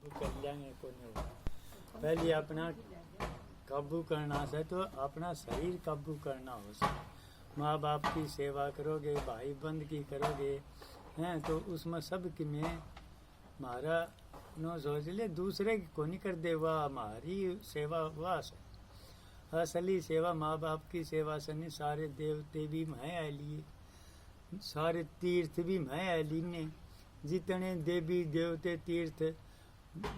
कर लेंगे को नहीं होगा। पहले अपना काबू करना से तो अपना शरीर काबू करना हो सके। माँ बाप की सेवा करोगे, भाई बंद की करोगे हैं, तो उसमें सब कि में हमारा नो सोच ले दूसरे को नहीं कर दे, वह हमारी सेवा वह से असली सेवा माँ बाप की सेवा से नहीं। सारे देवते भी मैं आ लिए, सारे तीर्थ भी मैं आ लीने, जितने देवी देवते तीर्थ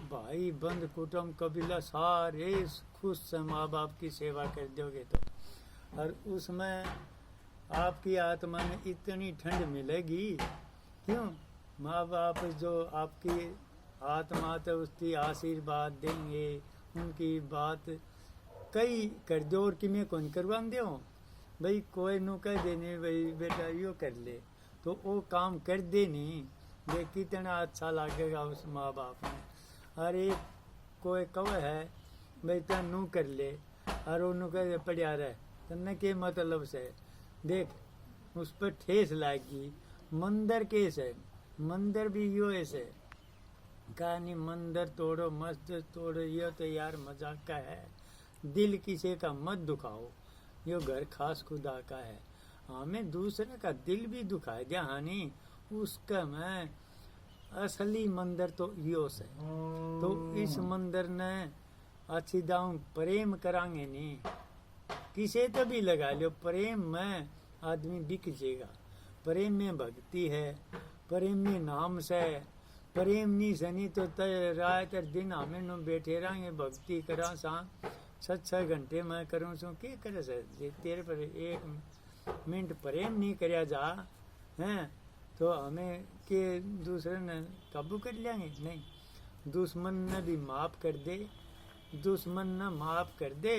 भाई बंद कुटुंब कबीला सारे खुश से माँ बाप की सेवा कर दोगे तो। और उसमें आपकी आत्मा में इतनी ठंड मिलेगी, क्यों? माँ बाप जो आपकी आत्मा तो उसकी आशीर्वाद देंगे, उनकी बात कई कर दो और कि मैं कौन करवा दो भाई, कोई नु कह देने भाई बेटा यो कर ले तो वो काम कर दे नहीं, ये कितना अच्छा लगेगा उस माँ बाप में। अरे कोई कव है भाई तू कर ले और उन्होंने कह पड़ा रहे तन्ने के मतलब से देख उस पर ठेस लागी। मंदिर केस है, मंदिर भी यो ऐसे कहानी, मंदिर तोड़ो मस्जिद तोड़ो, ये तो यार मजाक का है। दिल किसी का मत दुखाओ, यो घर खास खुदा का है। हमें दूसरे का दिल भी दुखाए दिया हानि, उसका मैं असली मंदिर तो यो से। तो इस मंदिर ने अच्छी दाऊ प्रेम करांगे नहीं, किसे तो भी लगा लो, प्रेम में आदमी बिक जाएगा। प्रेम में भक्ति है, प्रेम में नाम से, प्रेम नहीं सनी तो रात और दिन हमें नो बैठे रहेंगे भक्ति करा सा 6-6 घंटे मैं करूँ सो के करे सर तेरे पर 1 मिनट प्रेम नहीं करया जा हैं तो हमें के दूसरे ने काबू कर लेंगे नहीं। दुश्मन ने भी माफ कर दे, दुश्मन ने माफ कर दे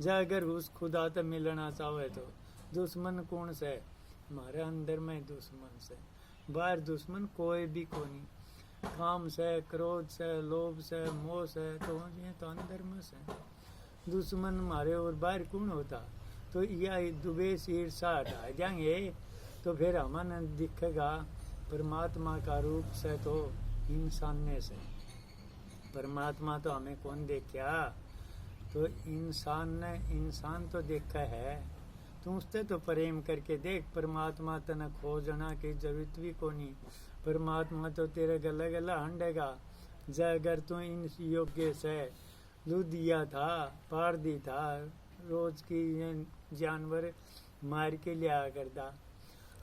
जा, अगर उस खुदा तो मिलना चाहे तो। दुश्मन कौन से? हमारे अंदर में दुश्मन से, बाहर दुश्मन कोई भी को नहीं। काम से, क्रोध से, लोभ से, मोह से, तो ये तो अंदर में से दुश्मन हमारे। और बाहर कौन होता? तो यह द्वेष ईर्षा हटा जाएंगे तो फिर हमें दिखेगा परमात्मा का रूप से, तो इंसान से। परमात्मा तो हमें कौन देखा? तो इंसान ने इंसान तो देखा है, तू उससे तो प्रेम करके देख। परमात्मा तना खोजना की जरूरत भी को नहीं, परमात्मा तो तेरे गला गला हंडेगा। जय अगर तू इन योग्य से लुदिया था, पार दी था, रोज की जानवर मार के लिया करता।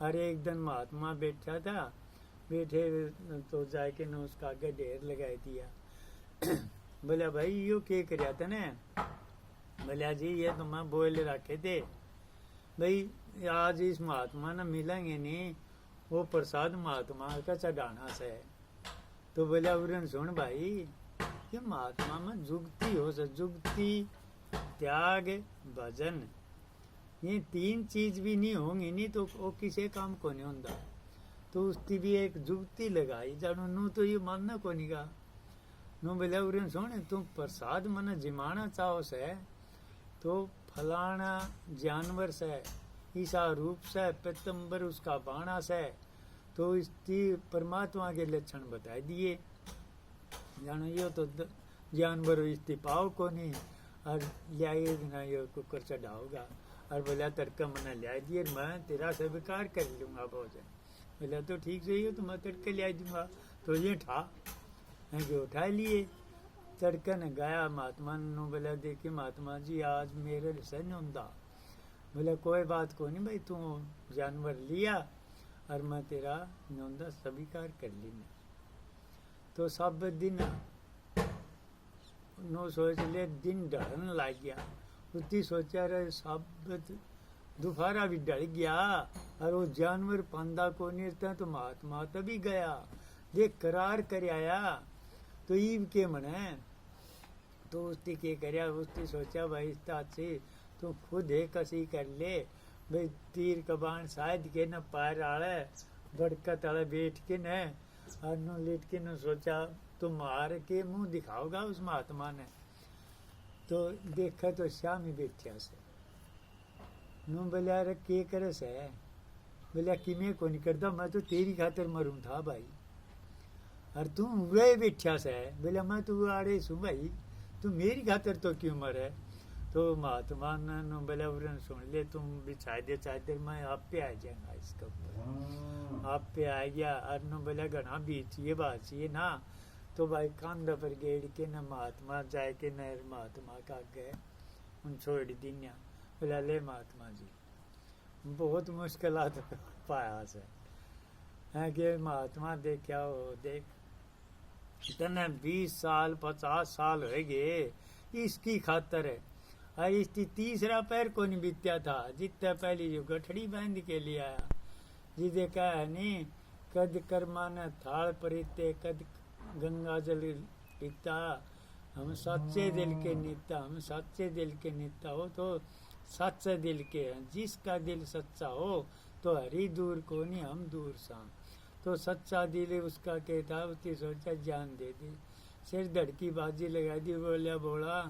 अरे एक दिन महात्मा बैठा था, बैठे तो जाके न उसका आगे ढेर लगा दिया। बोला भाई यो क्या कर था ने? बोला जी ये तो मैं बोल रखे थे भाई, आज इस महात्मा ने मिलेंगे नहीं, वो प्रसाद महात्मा का चढ़ाना से। तो बोला उरन सुन भाई, ये महात्मा में जुगती हो से, जुगती त्याग भजन, ये 3 चीज भी नहीं होंगी नहीं तो वो किसी काम को नहीं होता। तो उसकी भी एक जुगती लगाई जानू नू, तो ये मानना को नहीं गा नू। बोला उरन सुन, तुम प्रसाद मन जिमाना चाहो से तो फलाना जानवर से, ईसा रूप से, पितंबर उसका बाणा से, तो इसकी परमात्मा के लक्षण बता दिए। जानो यो तो जानवर इसकी पाव को नहीं और लियाए ना यो कुकर चढ़ाओगा। और बोला तड़का मना लिया दिए, मैं तेरा स्वीकार कर लूंगा भोजन। बोला तो ठीक से ही तो मैं तड़के लिया दूंगा। तो ये ठा उठा लिए तड़का ने गाया महात्मा ने। बोला देखिए महात्मा जी आज मेरे से नहीं होता। बोला कोई बात को नहीं भाई, तू जानवर लिया और मैं तेरा नौंदा स्वीकार कर ली। तो सब दिन नो सोच ले दिन ढलन लग गया, उतनी सोचा रहे सब दोपहरा भी डल गया और वो जानवर पंदा को नहीं तो महात्मा तभी गया देख करार कर आया। तो ईव के मने तो उसने के करया, उसने सोचा भाई इसका अच्छी तू खुद है कसी कर ले भाई, तीर कबान शायद के न पैर आड़े बड़का तले बैठ के न और नो लेट के न सोचा तो मार के मुंह दिखाओगा उस महात्मा ने। तो देखा तो श्याम ही बैठा से नो। बोला रे के करे से? बोला कि मैं को नहीं करता, मैं तो तेरी खातिर मरूं था भाई। और तू वे बैठा से बोले मैं तू आड़े सू भाई, तू मेरी खातर तो क्यों मरे। तो महात्मा ने बोले उन्होंने सुन ले, तुम बिछा दे चादर, मैं आप पे आ जाऊंगा इसके ऊपर। आप पे आ गया और न बोले घना बीच ये बात चाहिए ना। तो भाई कांधा पर गेड़ के न महात्मा जाए के न महात्मा का गए उन छोड़ दीनिया। बोला ले महात्मा जी बहुत मुश्किलात पाया से है कि महात्मा देखा हो, देख इतने 20 साल 50 साल हो गए इसकी खातर है। और इसकी तीसरा पैर को नहीं बीत्या था जितना पहली जो गठड़ी बांध के लिए आया। जिसे कहा है नहीं, कद कर्मा न थाल परिते कद गंगा जल पीता, हम सच्चे दिल के नीता, हम सच्चे दिल के नीता हो तो सच्चे दिल के हैं। जिसका दिल सच्चा हो तो हरी दूर को नहीं हम दूर सा। तो सच्चा दिल उसका कहता उसकी सोचा जान दे दी, सिर धड़की बाजी लगा दी। बोलिया बोला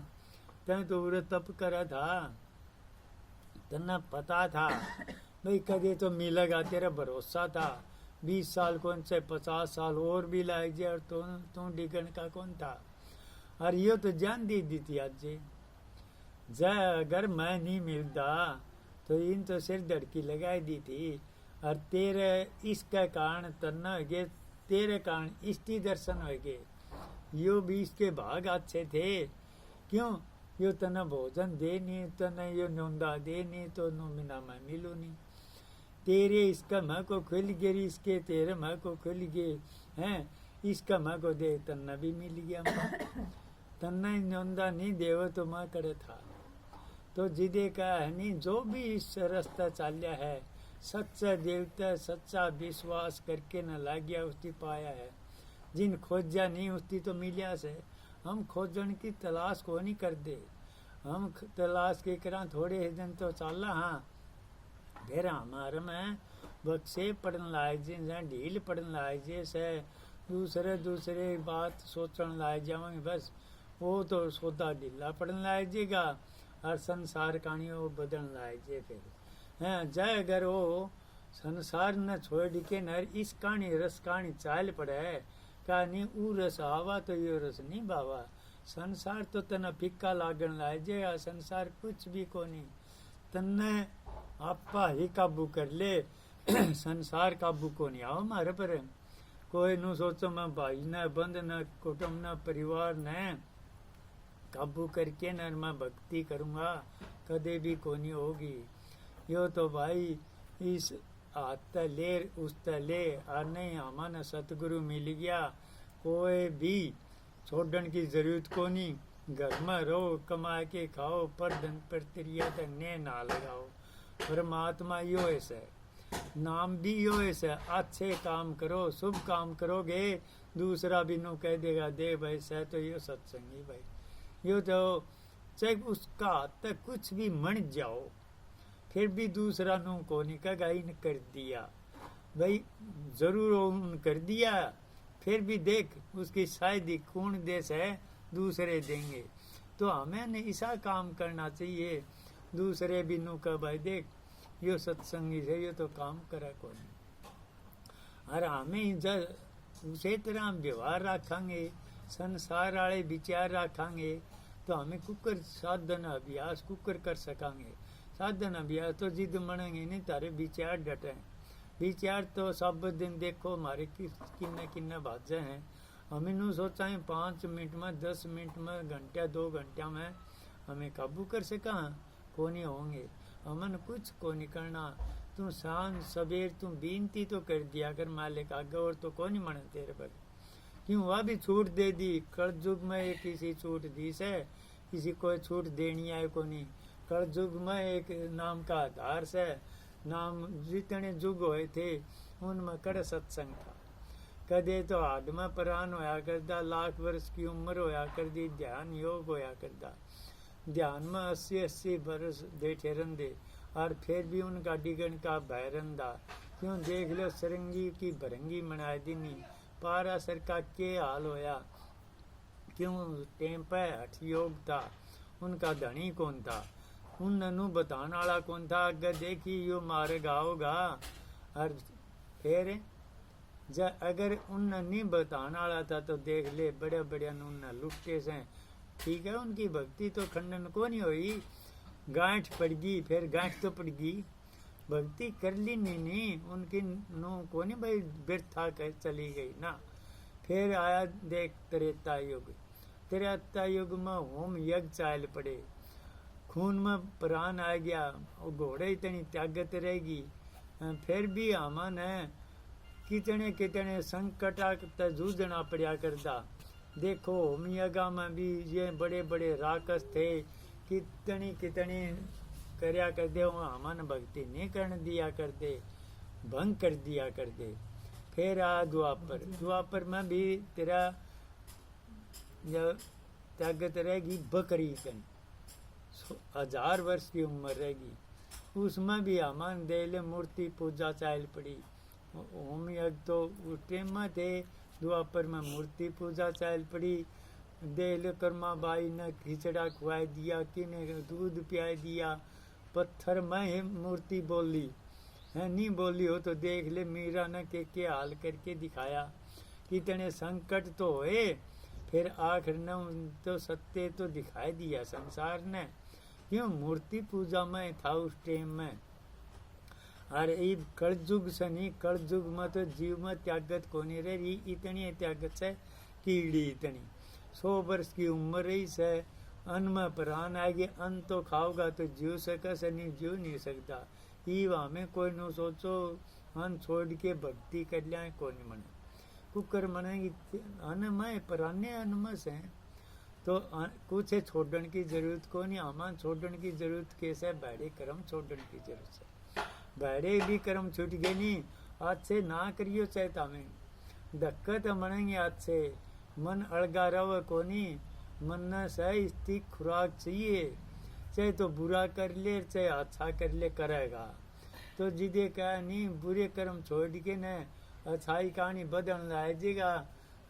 तैं तो उरे तप करा था, तना पता था भाई कदे तो मिलेगा, तेरा भरोसा था। 20 साल कौन से 50 साल और भी लाग जाए और तू डिगन का कौन था। और यो तो जान दी थी आज अगर मैं नहीं मिलता तो इन तो सिर धड़की लगाई दी थी। और तेरे इसका कारण तन्ना हो गए, तेरे कारण इष्टि दर्शन हो गए। यो भी इसके भाग अच्छे थे। क्यों यो तना भोजन दे नहीं, तना यो नोंदा दे नहीं तो नुमिना मैं मिलू नहीं। तेरे इसका मैं को खुल गई, इसके तेरे मैं को खुल गए हैं, इसका मैं को दे तन्ना भी मिल गया। तन्ना नोंदा नहीं देव तो मैं करे था। तो जिदे का है नहीं, जो भी इस रास्ता चालिया है सच्चा देवता सच्चा विश्वास करके न लाग गया उसकी पाया है। जिन खोजा नहीं उसकी तो मिलिया से। हम खोजन की तलाश को नहीं कर दे, हम तलाश के करा थोड़े दिन तो चल। हाँ फिर हमारे में बक्से पढ़न लाग जे, ढील पढ़न लाग जे से दूसरे बात सोचन लाग जाएंगे, बस वो तो सौदा ढीला पढ़न लाग जेगा और संसार कहानी वो बदन लाग जे। फिर हैं जय अगर वो संसार न छोड़ के न इस कहानी रस कहानी चाल पड़े कहानी ऊ रस आवा तो यो रस नहीं बावा। संसार तो तना फिक्का लागन लाग जे, संसार कुछ भी को नहीं। तन्ने आपा ही काबू कर ले, संसार काबू को नहीं आओ मारे पर। कोई नु सोचो मैं भाई न बंद न कुटुंब न परिवार न काबू करके न मैं भक्ति करूँगा कदे भी को नहीं होगी। यो तो भाई इस हाथ ले उस ले और नहीं हमारा सतगुरु मिल गया, कोई भी छोड़न की जरूरत को नहीं। घर में रहो कमा के खाओ पर धन पर त्रिया धन्य ना लगाओ। परमात्मा यो ऐसे नाम भी यो ऐसे, अच्छे काम करो शुभ काम करोगे दूसरा भी नो कह देगा दे भाई सह तो यो सत्संगी भाई। यो तो चाहे उसका तक कुछ भी मन जाओ फिर भी दूसरा नो को नहीं कहा इन कर दिया भाई, जरूर उन कर दिया फिर भी देख उसकी शायद कौन देश है दूसरे देंगे। तो हमें ने ऐसा काम करना चाहिए दूसरे भी नु का भाई देख यो सत्संगी से यो तो काम करा कौन। और हमें जब उसे तरह व्यवहार रखेंगे संसार वाले विचार रखेंगे तो हमें कुकर साधन अभ्यास कुकर कर सकेंगे। साधन अभ्यास तो जिद मनेंगे नहीं, तारे विचार डटे। विचार तो सब दिन देखो हमारे किन्ने किन्ने बाजे हैं। हमें नू सोचा है 5 मिनट में 10 मिनट में घंटा 2 घंटा में हमें काबू कर सका को नहीं होंगे। हमन कुछ को नहीं करना। तू शाम सवेर तू बीनती तो कर दिया कर मालिक आगे और तो को नहीं मने तेरे पर। क्यों वह भी छूट दे दी कल युग में एक किसी छूट दी से, किसी को छूट देनी है को नहीं। कल युग में एक नाम का आधार से नाम जितने युग हुए थे उनमें कड़े सत्संग था। कदे तो हाड में प्राण होया करदा, लाख वर्ष की उम्र होया कर दी, ध्यान योग होया करदा। ध्यान में 80-80 वर्ष बैठे रहंदे और फिर भी उनका डिगन का भय रहंदा। क्यों देख लो सरंगी की भरंगी मनाए दीनी पारा सर का के हाल होया। क्यों टेम पे हठ योग था, उनका धनी कौन था, उन ननु बताने वाला कौन था। अगर देखी यो मारे गाओगा और फिर अगर उन नहीं बताने वाला था तो देख ले बड़े बड़े उन्हें लुट्टे से। ठीक है, उनकी भक्ति तो खंडन को नहीं हुई, गांठ पड़ गई, फिर गांठ तो पड़ गई, भक्ति कर ली नहीं उनकी नो को नहीं भाई, व्यर्था कर चली गई ना। फिर आया देख त्रेता युग। त्रेता युग में होम यज्ञ चाल पड़े, खून में प्राण आ गया, वो घोड़े इतनी त्यागत रहेगी। फिर भी हमन है कितने कितने संकटा जूझना पड़ा करता। देखो होम यज्ञ में भी ये बड़े बड़े राक्षस थे, कितनी कितनी करया करते, हमन भक्ति नहीं करने दिया करते, भंग कर दिया करते। फिर आ द्वापर। द्वापर में भी तेरा जब ताकत रहेगी बकरी कन 1000 वर्ष की उम्र रहेगी, उसमें भी हमन दे ले मूर्ति पूजा चाल पड़ी। होम यज्ञ तो उस टाइम में थे, द्वापर में मूर्ति पूजा चाल पड़ी। दे ले कर्मा बाई ने खिचड़ा खुआ दिया, किने दूध पिया दिया, पत्थर में ही मूर्ति बोली है, नहीं बोली हो तो देख ले मीरा ने के हाल करके दिखाया। कितने संकट तो होए, फिर आखिर ने तो सत्य तो दिखाई दिया संसार ने। क्यों? मूर्ति पूजा में था उस टाइम में। अरे कलयुग से नहीं, कलयुग में तो जीव में त्यागत को नहीं रही, इतनी त्यागत से कीड़ी इतनी 100 वर्ष की उम्र रही से, अन्न में प्राण आएगी, अन्न तो खाओगा तो जीव सका से नहीं, जीव नहीं सकता। हमें कोई न सोचो अन्न छोड़ के भक्ति कर लिया, कोई नहीं मने कुकर मनेगी अन्न में पराने अन्न में से, तो कुछ छोड़ने की जरूरत को नहीं, हमारे छोड़ने की जरूरत कैसे, बड़े कर्म छोड़ने की जरूरत है। बड़े भी कर्म छूट गए नहीं, आज से ना करियो चाहे हमें दिक्कत मनेंगे। आज से मन अड़गा रहो को नहीं, मन न सही स्थित खुराक चाहिए, चाहे तो बुरा कर ले चाहे अच्छा कर ले, करेगा तो जिदे कहा नहीं, बुरे कर्म छोड़ के न अच्छाई कहानी बदन लाएगा,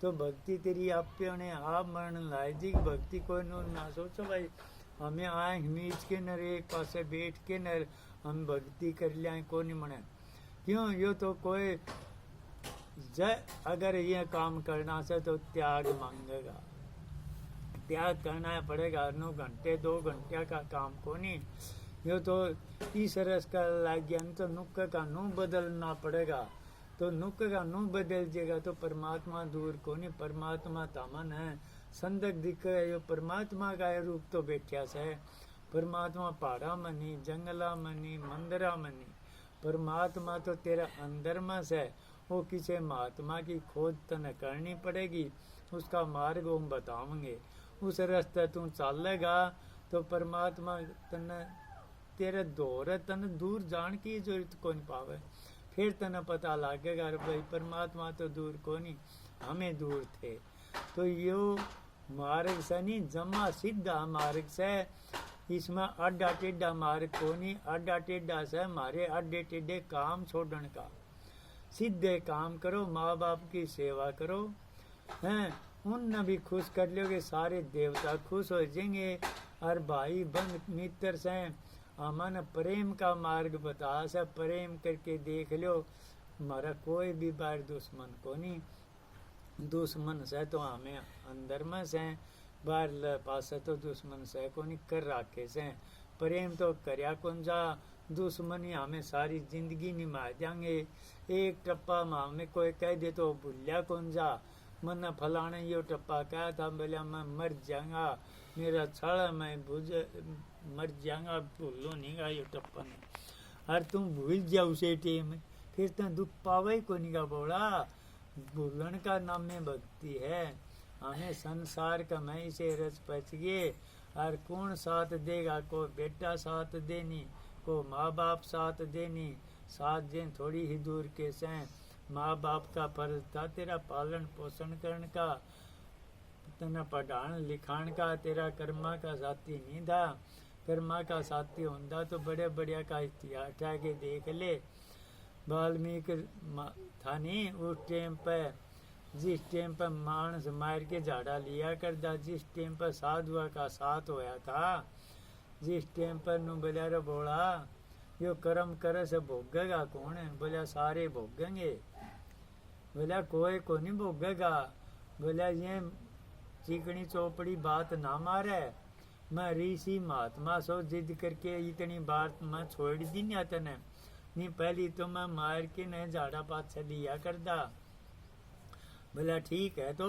तो भक्ति तेरी आप मरण लाएगी। भक्ति कोई ना सोचो भाई हमें आए मीच के न रे पासे बैठ के न हम भक्ति कर लिया, को नहीं मने। क्यों? यो तो कोई जय अगर ये काम करना से तो त्याग मांगेगा, त्याग करना पड़ेगा। 9 घंटे 2 घंटे का काम को नहीं, यो तो 30 रस का लग गया तो नुक्का का नू बदलना पड़ेगा, तो नुक्का का नू बदल जाएगा तो परमात्मा दूर को नहीं। परमात्मा तामन है, संदक दिख यो परमात्मा का रूप तो बैठा से। परमात्मा पहाड़ा में नहीं, जंगला में नहीं, मंदिरा में नहीं, परमात्मा तो तेरा अंदर में से। वो किसी महात्मा की खोज तने करनी पड़ेगी, उसका मार्ग हम बताओगे, उस रास्ते तू चलेगा तो परमात्मा तने तेरे दौर तने दूर जान की जरूरत को नहीं पावे। फिर तने पता लगेगा अरे भाई परमात्मा तो दूर को नहीं, हमें दूर थे। तो यो मार्ग से नहीं, जमा सीधा मार्ग से, इसमें अड्डा टेढ़ा मार्ग को नहीं। अड्डा टेढ़ा से हमारे अड्डे टेढ़े काम छोड़ने का, सीधे काम करो, माँ बाप की सेवा करो, हैं उन भी खुश कर लोगे, सारे देवता खुश हो जाएंगे। और भाई बंद मित्र से अमन प्रेम का मार्ग बता से, प्रेम करके देख लो, हमारा कोई भी बार दुश्मन को नहीं। दुश्मन से तो हमें अंदर में से, बाहर पास तो दुश्मन से को नहीं कर रखे से। प्रेम तो करया कौन जा, दुश्मनी हमें सारी जिंदगी निभा देंगे। एक टप्पा में हमें कोई कह दे तो भूलिया कौन जा, मन फलाने यो टप्पा कहा था, बोलिया मैं मर जाऊंगा, मेरा छाड़ा मैं मर जाऊंगा, भूलो नहीं गा यो टप्पा ने। और तुम भूल जाओ उसे टेम, फिर तो दुख पावे को नहीं गा बोला। भूलन का नाम में भक्ति है। हमें संसार का मैं से रस पच गए, और कौन साथ देगा, को बेटा साथ देनी, को माँ बाप साथ देनी, साथ दें थोड़ी ही दूर के से। माँ बाप का फर्ज था तेरा पालन पोषण करने का, तेना पढ़ान लिखान का, तेरा कर्मा का साथी नहीं था। कर्मा का साथी होता तो बड़े बढ़िया का इतिहास उठा के देख ले। वाल्मीकि था नहीं उस टाइम पे, जिस टाइम पर मानस मार के झाड़ा लिया करता, जिस टाइम पर साधुआ का साथ होया था, जिस टाइम पर नु बोलिया बोला यो कर्म करे से भोगेगा कौन है, बोलिया सारे भोगेंगे। बोला कोई को नहीं भोगेगा। बोला ये चिकनी चौपड़ी बात ना मारे, मैं ऋषि महात्मा सो जिद करके इतनी बात मैं छोड़ दी नहीं तने, नहीं पहली तो मैं मार के न झाड़ा पाछा लिया करदा। बोला ठीक है तो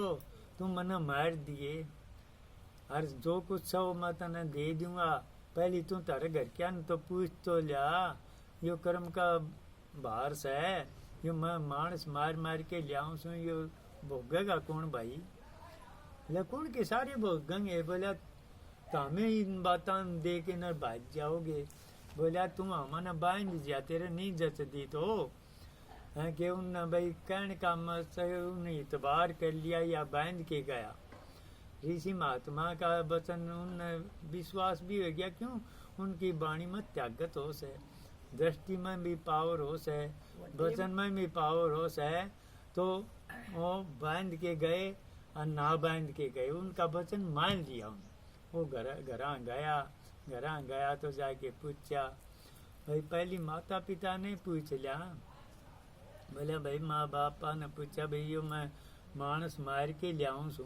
तुम मने मार दिए, और जो कुछ सो मैं तने दे दूंगा, पहली तू तारे घर क्या न तो पूछ तो लिया, यो कर्म का भार से यो मैं मानस मार मार के लियाऊं सू, यो भोगेगा कौन भाई? बोला कौन के सारे भोगेंगे। बोला तमें इन बातों दे के न भाग जाओगे। बोला तुम हमारा बांध जा, तेरे नहीं जचती तो है कि उन भाई कहने का उन्हें इतबार कर लिया या बांध के गया। ऋषि महात्मा का वचन उन विश्वास भी हो गया, क्यों उनकी वाणी में त्यागत हो से, दृष्टि में भी पावर हो से, वचन में भी पावर हो से, तो वो बांध के गए और ना बांध के गए, उनका वचन मान लिया उन्हें। वो घर गया तो जाके पूछा, भाई पहली माता पिता ने पूछ लिया। बोले भाई माँ बापा ने पूछा, भाई यो मैं मानस मार के लियाऊं सू,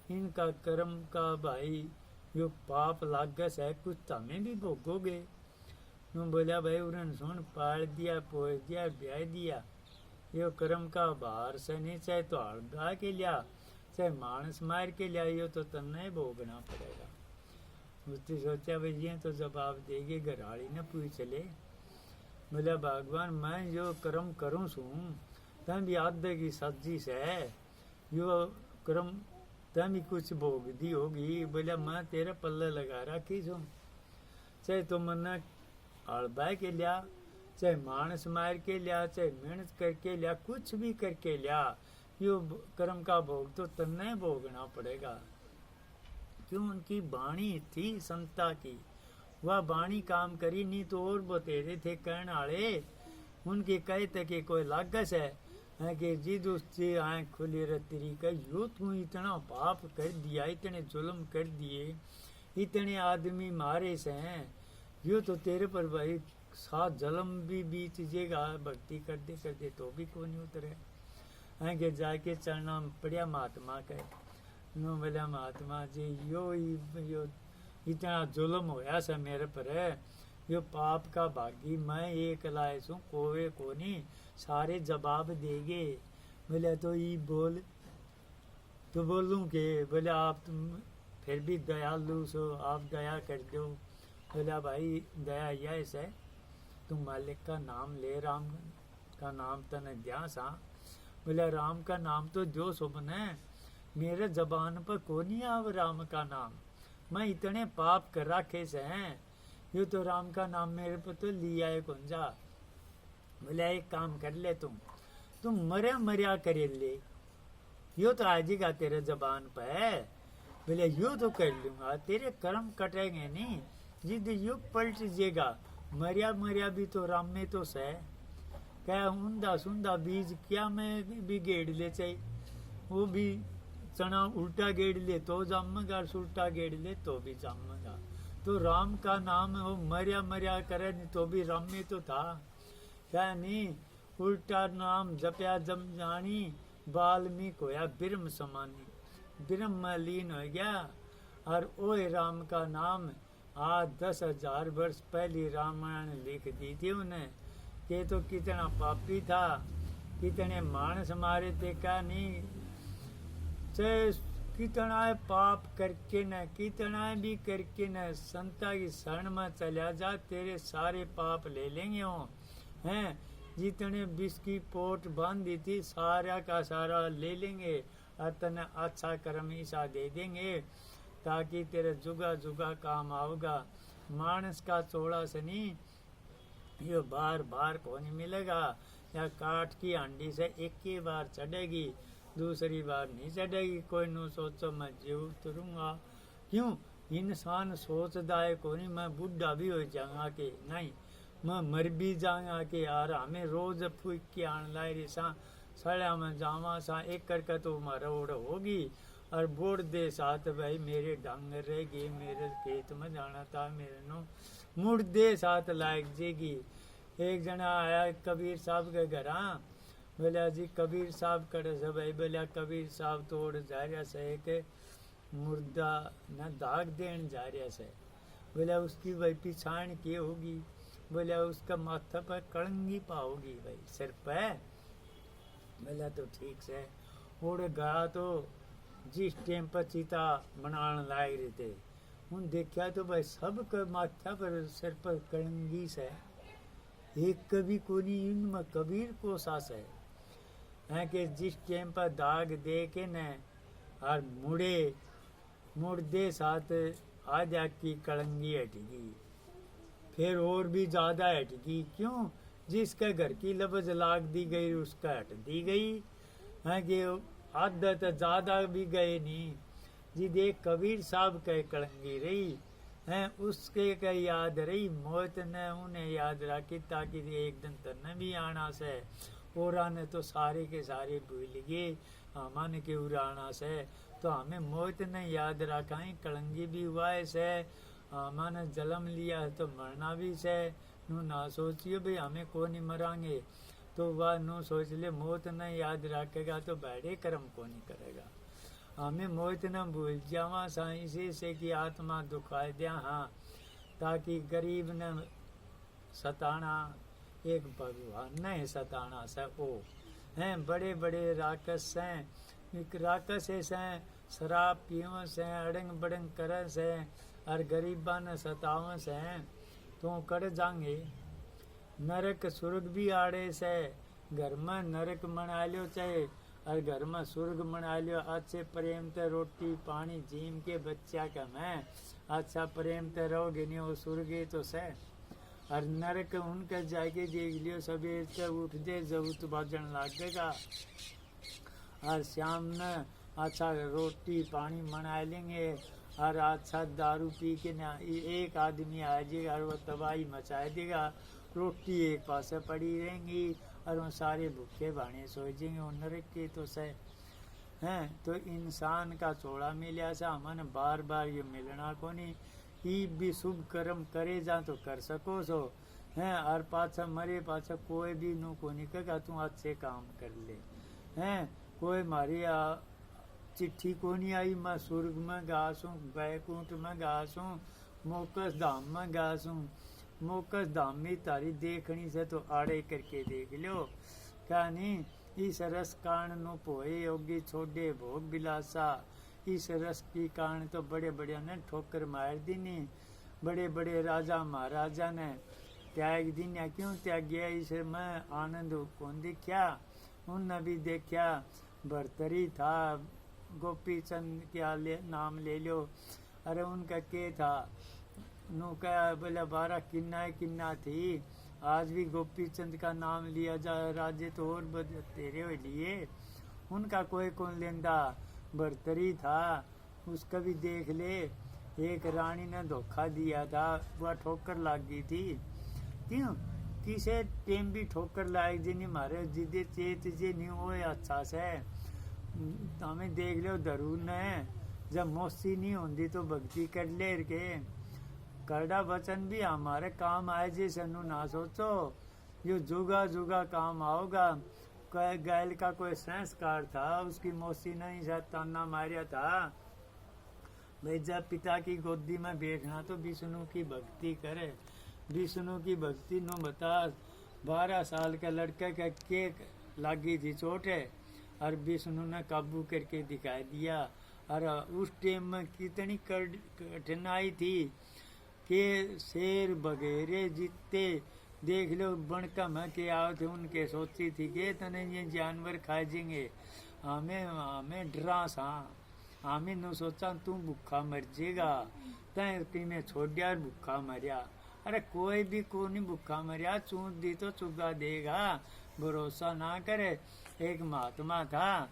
इनका कर्म का भाई यो पाप लागस है, कुछ तमें भी भोगोगे। बोला भाई उन्होंने सुन पाल दिया, पोस दिया, ब्याह दिया, यो कर्म का भार से नहीं, चाहे तो हड़गा के लिया चाहे मानस मार के लिया, यो तो तन्ने भोगना पड़ेगा। उसने सोचा भाई ये तो जवाब देगी, घरवाली ने पूछ ले। बोला भगवान मैं जो कर्म करूँ सू तम भी आधे की सब्जी से यो कर्म तम भी कुछ भोग दी होगी। बोला मैं तेरे पल्ले लगा रखी सू, चाहे तो मन्ना हड़बा के लिया, चाहे मानस मार के लिया, चाहे मेहनत करके लिया, कुछ भी करके लिया, यो कर्म का भोग तो तन्ने भोगना पड़ेगा। क्यों उनकी वाणी थी संता की, वह वाणी काम करी, नहीं तो और बतेरे थे कहने वाले, उनके कहते कि कोई लागस है कि जिद उससे आँख खुली रही का, यो तू इतना पाप कर दिया, इतने जुल्म कर दिए, इतने आदमी मारे से हैं, यो तो तेरे पर भाई सात जन्म भी बीत जेगा, भक्ति करते तो भी कोई नहीं उतरे हैं कि जाके चढ़ना पड़िया महात्मा के। नो बोला महात्मा जी यो इतना जुल्म होया से मेरे पर, यो पाप का भागी मैं एक लाए सू, कोवे को नहीं सारे जवाब देगे। बोले तो ये बोल, तो बोलूं के? बोले आप तुम फिर भी दयालु सो, आप दया कर दो। बोला भाई दया यह है तुम मालिक का नाम ले, राम का नाम तने ध्यान सा। बोला राम का नाम तो जो सुबन है, मेरे जबान पर को नहीं आव राम का नाम, मैं इतने पाप कर रखे से हैं, यो तो राम का नाम मेरे पर तो लिया है कौन जा। बोला एक काम कर ले, तुम मर्या करे ले, यो तो आजीगा तेरे जबान पर है। बोले यो तो कर लूंगा, तेरे कर्म कटेंगे नहीं, जिद युग पलट जेगा, मर्या भी तो राम में तो सह, क्या उंदा सुंदा बीज क्या मैं भी गेड़ ले, चाहिए वो भी चना उल्टा गेड़ ले तो जमेगा, उल्टा गेड़ ले तो भी जमेगा। तो राम का नाम वो मर्या करे नहीं तो भी राम में तो था, क्या नहीं उल्टा नाम जपया जम जानी, वाल्मीकि होया ब्रह्म समानी, ब्रह्म में लीन हो गया। और ओए राम का नाम आज 10,000 वर्ष पहले रामायण लिख दी थी उन्हें, कि तो कितना पापी था, कितने मानस मारे थे, क्या नहीं चाहे कितना पाप करके न, कितना भी करके न, संता की शरण में चला जा, तेरे सारे पाप ले लेंगे वो हैं, जितने विष की पोट बांधी थी सारा का सारा ले लेंगे, और तने अच्छा कर्म ईसा दे देंगे, ताकि तेरे जुगा जुगा काम आओगा। मानस का चौड़ा से नहीं, ये बार बार को नहीं मिलेगा, या काठ की हांडी से एक ही बार चढ़ेगी, दूसरी बार नहीं चढ़ेगी। कोई नो सोचो मैं जीव उतरूंगा, क्यों इंसान सोचता है को नहीं मैं बुढ़ा भी हो जाऊंगा के नहीं, मैं मर भी जाऊंगा के यार, हमें रोज फूक के आन लाए रे सा सड़ा में जावा सा, एक करके तो हमारा ओढ़ होगी, और बोर्ड दे साथ भाई मेरे डांगर रहेगी, मेरे खेत में जाना था, मेरे नो मुर्दे साथ लायक जेगी। एक जना आया कबीर साहब के घर, बोला जी कबीर साहब करे से भाई, बोला कबीर साहब तोड़ जा रहा से के मुर्दा न दाग देन जा रहा से। बोला उसकी भाई पिछाण की होगी? बोला उसका माथा पर कलंगी पाओगी भाई सिर पे। बोला तो ठीक से उड़ गया। तो जिस टाइम पर चिता बनाने लाग रहे थे उन देखा तो भाई सब के माथा पर सिर पर कलंगी से, एक कभी कोनी इनमें कबीर को सास है कि जिस टाइम पर दाग दे के न और मुड़दे साथ आजा की कलंगी हटगी, फिर और भी ज्यादा हटगी। क्यों? जिसके घर की लबज लाग दी गई उसका हट दी गई है कि आदत ज्यादा भी गए नहीं। जी देख कबीर साहब के कलंगी रही है, उसके का याद रही, मौत ने उन्हें याद रखी ताकि एक दिन तन भी आना से। और ने तो सारे के सारे भूल गए अमन के उड़ाना से, तो हमें मौत ने याद रखा है, कलंगी भी हुआ है से, अमन जन्म लिया है तो मरना भी से। नू ना सोचियो भाई हमें को नहीं मरांगे, तो वह नू सोच ले मौत ने याद रखेगा तो बैठे कर्म को नहीं करेगा। हमें मौत न भूल जावा सा इसी से कि आत्मा दुखाए दिया। हाँ, ताकि गरीब ने सताना एक भगवान ने सताना से ओ हैं। बड़े बड़े राक्षस हैं, राक्षस हैं, शराब पीव से, अड़ंग बड़ंग कर से और गरीबा ने सताव से तो कर जाएंगे। नरक स्वर्ग भी आड़े से, घर में नरक मना लियो चाहे और घर में स्वर्ग मना लियो। अच्छे प्रेम ते रोटी पानी जीम के बच्चा का मैं अच्छा प्रेम ते रहोगे नहीं वो स्वर्ग तो से। और नरक उनके जाके देख लियो, सवेर से उठ दे जरूरत बाजन लागेगा और शाम ने अच्छा रोटी पानी मना लेंगे और अच्छा दारू पी के ना एक आदमी आ जाएगा और वो तबाही मचा देगा। रोटी एक पास पड़ी रहेंगी और वो सारे भूखे भाने सो जाएंगे। वो नरक के तो से हैं। तो इंसान का चोड़ा मिला सा हमने बार बार ये मिलना को नहीं। ई भी शुभ कर्म करे जा तो कर सको सो हैं, और पाछा मरे पाछा कोई भी नु को नहीं कहेगा तू अच्छे काम कर ले हैं। कोई मारी चिट्ठी को नहीं आई, मैं स्वर्ग में गासूं, बैकुंठ में गासूं, मोकस धाम में गासूं। मोकस धाम में तारी देखनी से तो आड़े करके देख लो। क्या नहीं इस रस कारण नो पोए योगी छोड़े भोग बिलासा। इस रस की कारण तो बड़े बड़े ने ठोकर मार दी नहीं, बड़े बड़े राजा महाराजा ने त्याग दी। क्यों त्याग गया? इस में आनंद कौन देखा? उनने भी देखा भरतरी था, गोपी चंद क्या नाम ले लो। अरे उनका के था नु क्या बोला 12 किन्ना थी। आज भी गोपी चंद का नाम लिया जाए राज्य तो और तेरे हो लिए उनका कोई कौन लेंदा। भरतरी था उसका भी देख ले, एक रानी ने धोखा दिया था, वह ठोकर लग गई थी। क्यों? किसे टेम भी ठोकर लायक जी नहीं मारे जिदे चेत जी नहीं हो अच्छा से। हमें देख लो जरूर ने जब मौसी नहीं होती तो भक्ति कर ले के करड़ा वचन भी हमारे काम आए जी सनु ना सोचो। यो जुगा जुगा काम आओगा। गैल का कोई संस्कार था, उसकी मौसी ने ही शायद ताना मारिया था भाई जब पिता की गोदी में बैठना तो विष्णु की भक्ति करे। विष्णु की भक्ति नो बता 12 साल का लड़का का केक लागी थी चोट है और विष्णु ने काबू करके दिखा दिया। और उस टाइम में कितनी कठिनाई थी कि शेर बघेरे जीतते देख लो बनका में के आओ थे उनके सोची थी कि तने ये जानवर खा जाएंगे। हमें डरा सा हमें न सोचा तू भूखा मर जाएगा तय में छोड़ दिया भूखा मरिया। अरे कोई भी को नहीं भूखा मरिया, चूत दी तो चुगा देगा, भरोसा ना करे। एक महात्मा था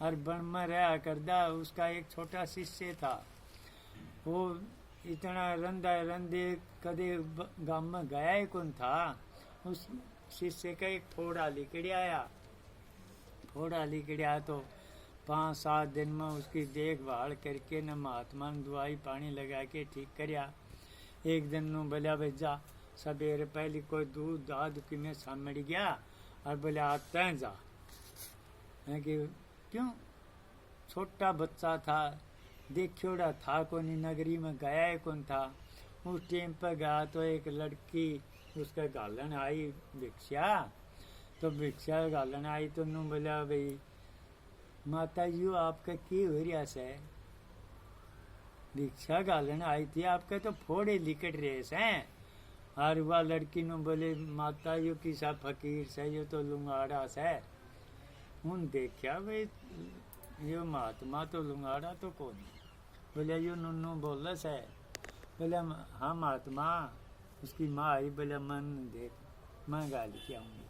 और वन में रहा करदा, उसका एक छोटा शिष्य था। वो इतना रंधे कदे गांव में गया ही कौन था। उस शिष्य का एक फोड़ा लिकड़ आया तो 5-7 दिन में उसकी देखभाल करके न महात्मा ने दवाई पानी लगा के ठीक करया। एक दिन नु बोलिया भाई जा सवेरे पहले कोई दूध दाद कि में सामड़ गया और बोले आता जा है कि क्यों छोटा बच्चा था, देखियोड़ा था कोनी, नगरी में गया ही कौन था। उस टाइम पर गया तो एक लड़की उसका गालन आई भिक्षा, तो भिक्षा गालन आई तो नू बोला भाई माता जी आपका की हो रहा से, भिक्षा गालन आई थी आपके तो फोड़े लिकट रहे से। और वह लड़की नु बोले माता यू किसा फकीर से, यो तो लुंगाड़ा से। उन देखा भाई यो महात्मा तो लुंगाड़ा तो कौन, बोले यो नुन्नू बोल से। बोले हाँ महात्मा। उसकी माँ आई, बोले मन देख मैं गाली क्या आऊँगी।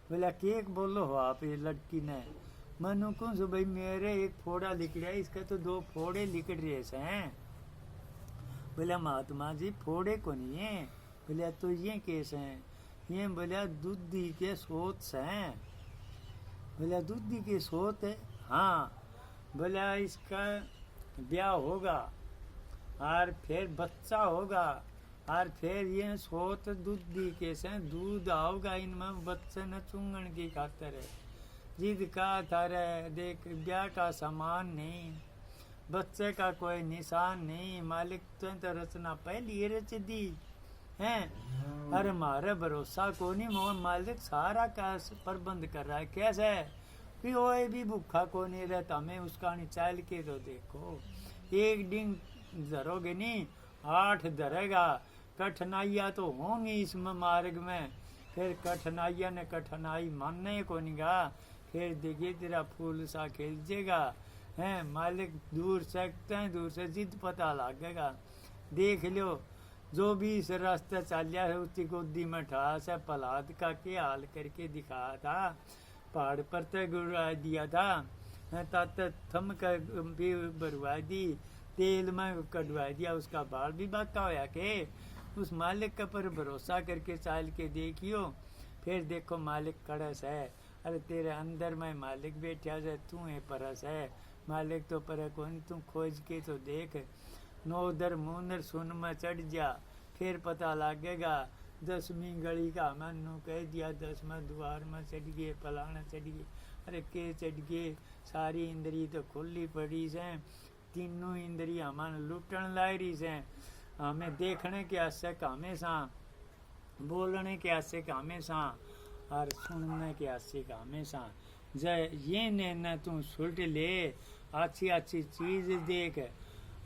बोला केक बोलो हो आप, ये लड़की ने। मनु कौन सो भाई मेरे एक फोड़ा लिकड़ा है, इसका तो 2 फोड़े लिकड़ रहे हैं। बोला महात्मा जी फोड़े को नहीं है। बोला तो ये केस हैं, ये बोला दूधी के सोत से हैं। बोला दूधी के सोत है, हाँ। बोला इसका ब्याह होगा और फिर बच्चा होगा और फिर ये सोत दूधी के से दूध आओगा, इनमें बच्चे न चुंगन की खातर है। जिद का थारे देख ब्याह का सामान नहीं, बच्चे का कोई निशान नहीं, मालिक तो रचना पहली रच दी है। अरे मारे भरोसा को नहीं, मोहन मालिक सारा का प्रबंध कर रहा है। कैसे कि वो भी भूखा को नहीं रहता, मैं उसका नहीं चाल के तो देखो एक दिन धरोगे नहीं 8 धरेगा। कठिनाइयाँ तो होंगी इस मार्ग में, फिर कठिनाइयाँ ने कठिनाई मानने को नहीं गा, फिर देखिए तेरा फूल सा खिलजेगा है। मालिक दूर सकते हैं, दूर से जिद पता लगेगा। देख लो जो भी इस रास्ते चलिया है उसकी गोदी में ठास है, पलाद का के हाल करके दिखाया था, पहाड़ पर तय गुड़वा दिया था, तात थम कर भी भरवा दी, तेल में कटवा दिया, उसका बाल भी बाका होया के। उस मालिक का पर भरोसा करके चाल के देखियो, फिर देखो मालिक कड़स है। अरे तेरे अंदर में मालिक बैठा है, तू है परस है, मालिक तो पर कौन, तू खोज के तो देख। 9 दर मुंदर सुन में चढ़ जा, फिर पता लगेगा। 10वीं गली का मैनू कह दिया, 10वें द्वार में चढ़ गए, फलाना चढ़ गए। अरे के चढ़ गए, सारी इंद्री तो खुली पड़ी से, तीनों इंद्री हमें लुटन ला रही से। हमें देखने के आसे कामे सा, बोलने के आसे कामे सा और सुनने के आसे कामे सा। जय ये न तू सुलट ले, अच्छी अच्छी चीज देख,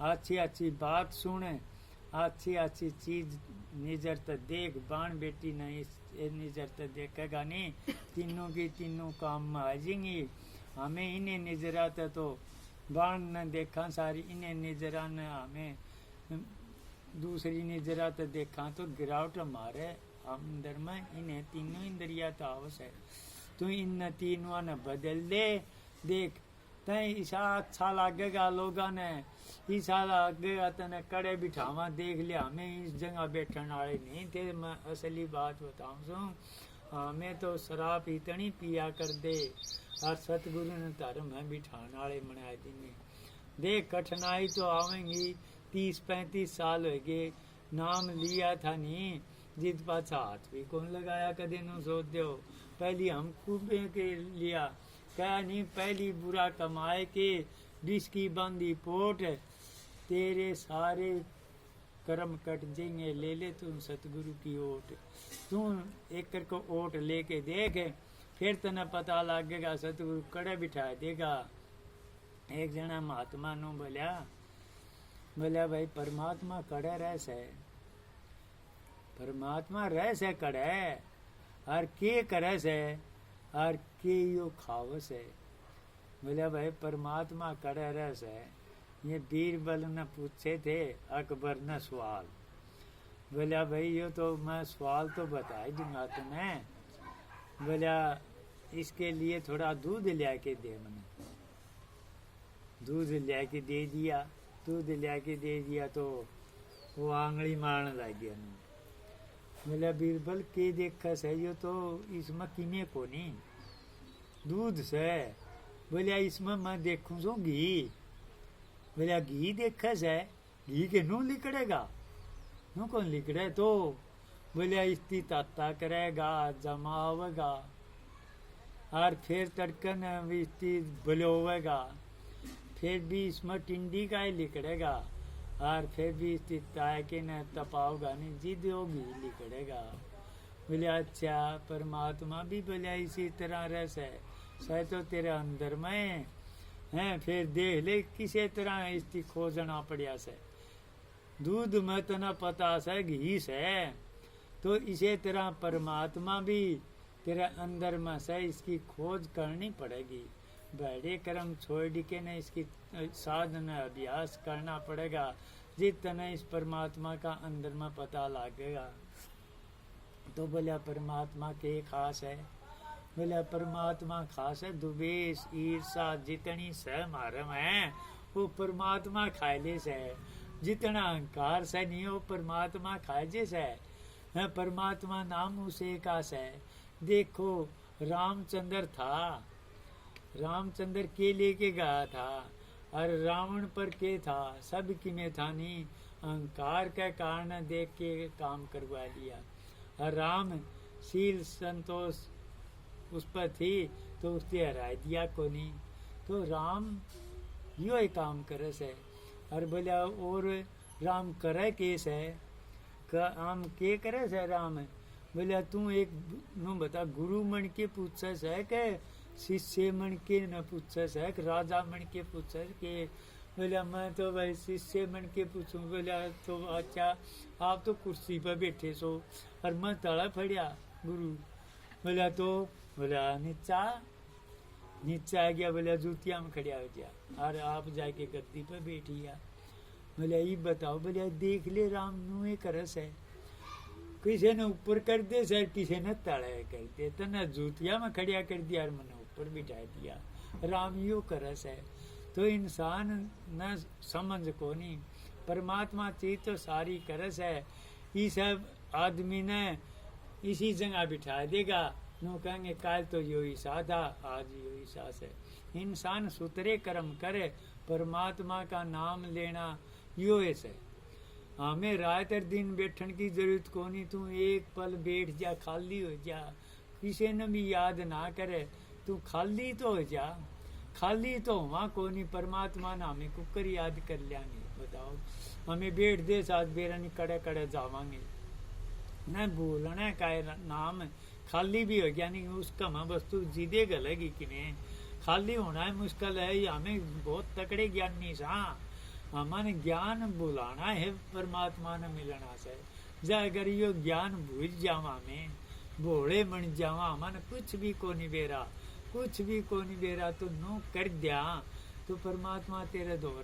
अच्छी अच्छी बात सुन, अच्छी अच्छी चीज निजर त देख। बाण बेटी नहीं निजर त देखेगा नहीं, तीनों की तीनों काम में आ जाएंगी। हमें इन्हें निजरात तो बाण न देखा सारी, इन्हें निजरा न हमें दूसरी निजरात देखा तो गिरावट हमारे अंदर में। इन्हें तीनों इंद्रिया तो आवश्यक है, तू इन तीनों ने बदल दे। देख तय ईसा अच्छा लगेगा लोगों ने, ईसा लगेगा तने कड़े बिठावा। देख लिया हमें इस जगह बैठने वाले नहीं थे। मैं असली बात बताऊं सो, हमें तो शराब इतनी पिया कर दे और सतगुरु ने धर्म है बिठाने वाले बनाए देंगे। देख कठिनाई तो आवेंगी, 30-35 साल हो गए, नाम लिया था नहीं, जिद पाछा हाथ भी कौन लगाया कदे नु सोच दो। पहली हम खूबे के लिया क्या नहीं, पहली बुरा कमाए के 20 की बंदी पोट, तेरे सारे कर्म कट जाएंगे। ले ले तुम सतगुरु की ओट, तू एक कर को ओट लेके देख, फिर तना पता लगेगा सतगुरु कड़े बिठा देगा। एक जना महात्मा नु बोलिया भाई परमात्मा कड़े रह से, परमात्मा रह से कड़े और के करे से और के यो खाव से। बोलिया भाई परमात्मा कड़े रह से, ये बीरबल ने पूछे थे अकबर ने सवाल। बोलिया भाई यो तो मैं सवाल तो बता ही दूंगा तुम्हें। बोलिया इसके लिए थोड़ा दूध लिया के दे। मैंने दूध लिया के दे दिया, दूध लिया के दे दिया तो वो आंगली मारने लग गया। बोला बीरबल के देखा से, यो तो इसमें किने को नहीं दूध से। बोलिया इसमें मैं देखूं सो घी। बोलिया घी देखा से, घी के नू लिकड़ेगा, नू कौन लिकड़े तो। बोलिया इसकी ताता करेगा जमावेगा। और फिर तड़कन भी बलोवेगा, फिर भी इसमें टिंडी का ही लिखड़ेगा, और फिर भी इसकी ताय के न तपाओगा नहीं, जिद होगी लिखड़ेगा। बोले अच्छा परमात्मा भी बोले इसी तरह रस है, सह तो तेरे अंदर में है, फिर देख ले किसी तरह इसकी खोजना पड़िया से। दूध में तना पता से घी से, तो इसी तरह परमात्मा भी तेरे अंदर में से इसकी खोज करनी पड़ेगी। बड़े कर्म छोड़ के न इसकी साधन अभ्यास करना पड़ेगा, जितना इस परमात्मा का अंदर में पता लगेगा। तो बोला परमात्मा के खास है, बोला परमात्मा खास है, दुबेश ईर्षा जितनी सहमारम है वो परमात्मा खायले से है, जितना अहंकार से नहीं हो परमात्मा खाए से है, परमात्मा नाम उसे का से। देखो रामचंद्र था, रामचंद्र के लेके गया था, और रावण पर के था, सब की में था नहीं, अहंकार के कारण देख के काम करवा लिया। और राम शील संतोष उस पर थी तो उसने हरा दिया को नहीं। तो राम यो ही काम करे से। और बोला और राम करे केस है, काम के करे से राम। बोला तू एक नु बता, गुरु मन के पूछे है के शिष्य मन के न पूछे है, राजा मन के पूछे के। बोला मैं तो भाई शिष्य मन के पूछूं। बोला तो अच्छा आप तो कुर्सी पर बैठे सो और मैं तड़ा फड़िया गुरु। बोला तो बोला नीचा नीचा आ गया। बोला जूतिया में खड़िया हो गया और आप जाके गद्दी पर बैठिया। बोला ये बताओ, बोला देख ले राम नुए करस है, किसी ने ऊपर कर दे सर, किसी ने तड़े कर दे, तो न जूतिया में खड़िया कर दिया और मैंने ऊपर बिठा दिया। राम यू करस है। तो इंसान न समझ को नहीं, परमात्मा चीज तो सारी करस है। ये सब आदमी ने इसी जगह बिठा देगा, नो कहेंगे काल तो यो ही सा था, आज यो ही सास है। इंसान सुतरे कर्म करे, परमात्मा का नाम लेना यो है। हमें रात और दिन बैठन की जरूरत को नहीं, तू एक पल बैठ जा, खाली हो जा, किसी ने भी याद ना करे, तू खाली तो हो जा। खाली तो वहाँ को नहीं, परमात्मा ने हमें कुकर याद कर लिया नहीं। बताओ हमें बैठ दे साथ बेरानी कड़े कड़े जावांगे न, बोलना का नाम खाली भी हो गया नहीं, उसका मैं वस्तु जीदे गलेगी कि नहीं। खाली होना है मुश्किल है, हमें बहुत तकड़े ज्ञानी सा, हमारे ज्ञान बुलाना है परमात्मा ने मिलना से। जा अगर यो ज्ञान भूल जावा में भोले बन जावा, हमारे कुछ भी को नहीं बेरा, कुछ भी को नहीं बेरा, तो नो कर दिया तो परमात्मा तेरे दौर